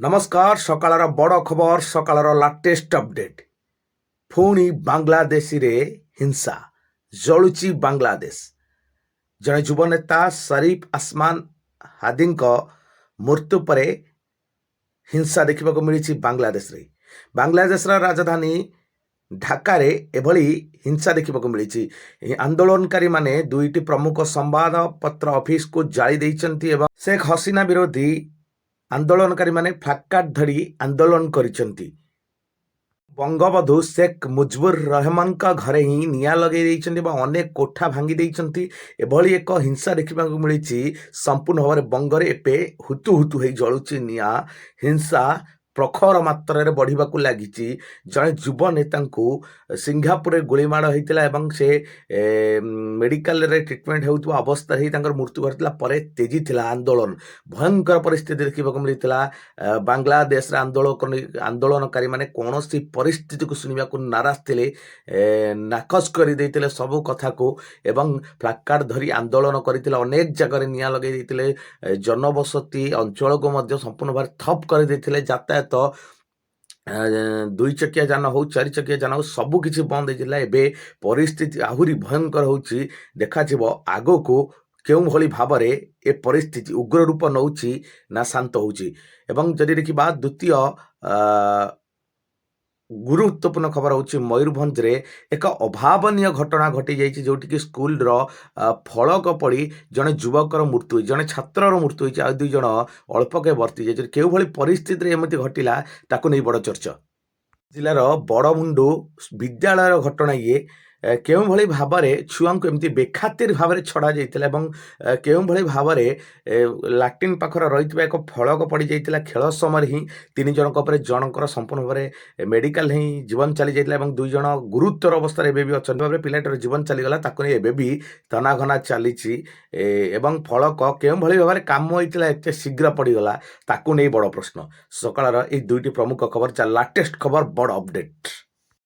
नमस्कार सकाळर बड़ खबर सकाळर लाटेस्ट अपडेट पुणी बांग्लादेश रे हिंसा जलुची बांग्लादेश जड़े युव नेता शरीफ आसमान हादी मृत्यु पर हिंसा देखा मिली बांग्लादेश राजधानी ढाका रे एभली हिंसा देखा मिली आंदोलनकारी माने दुईटी प्रमुख संवादपत्र ऑफिस को जाली देइचंती एवं शेख हसीना विरोधी आंदोलनकारी माने फ्लाकार्ड धरी आंदोलन करिसंती। बंगबधू शेख मुजिबुर रहमान का घरे ही निया लगे देइचंती बा अनेक कोठा भांगी देइचंती। एभली एक हिंसा देखा मिली संपूर्ण भाव में बंगरे एपे हुतु हुतु हो जलुची निया हिंसा प्रखर मात्रा बढ़ा लगी जड़े युव नेता सिंगापुर गुलीमाड़ होता एवं से मेडिकल ट्रिटमेंट होता अवस्था ही मृत्यु घटला पर तेजी थिला आंदोलन भयंकर परिस्थिति देखा मिलता। बांग्लादेश आंदोलनकारी माने कौन सी परिस्थिति को शुणा को नाराज थे नाकच कर सबू कथा को एवं फ्लाकार्ड धरी आंदोलन करते अनेक जगह निया लगे जनबसती अंचल को संपूर्ण भाव ठप कर यातायात दुई चकिया जान हो चार चकिया जान हो सबकि बंद होता है। परिस्थिति आहरी भयंकर हो देखा आग को केउं भली भाव में ए परिस्थिति उग्र रूप नौची ना शांत होची। एवं जदि देखिबा द्वितीय गुरुत्वपूर्ण खबर हूँ मयूरभंज रे एक अभावनीय घटना घटी जाइए जोटि स्कूल फलक पड़ी जड़े युवकर मृत्यु जड़े छात्र मृत्यु होती दुई जन अल्पके वर्ती जाइए केउ भली परिस्थिति एमती घटिला ताकू नहीं बड़ चर्चा। जिलार बड़मुंडू विद्यालय घटना ये केउं भली भाव में छुआ को एमती बेखातिर भाव में छड़ा जाइतिला एवं केउं भली भाव में लाट्रिन पाखर रही एक फलक पड़ जाइतिला खेल समय ही तीन जनक जनकर संपूर्ण भाव में मेडिकल ही जीवन चली जाइतिला एवं दुई जन गुरुतर अवस्था एबे भी अच्छा भाव में पिलाटर जीवन चलीगला ताकू नहीं एबे भी तनाघना चली एवं फलक केउं भली भाव में काम होइतिला एते शीघ्र पड़गला ताकू नहीं बड़ प्रश्न। सकाळर ए दुईटी प्रमुख खबर लाटेस्ट खबर बड़ अपडेट।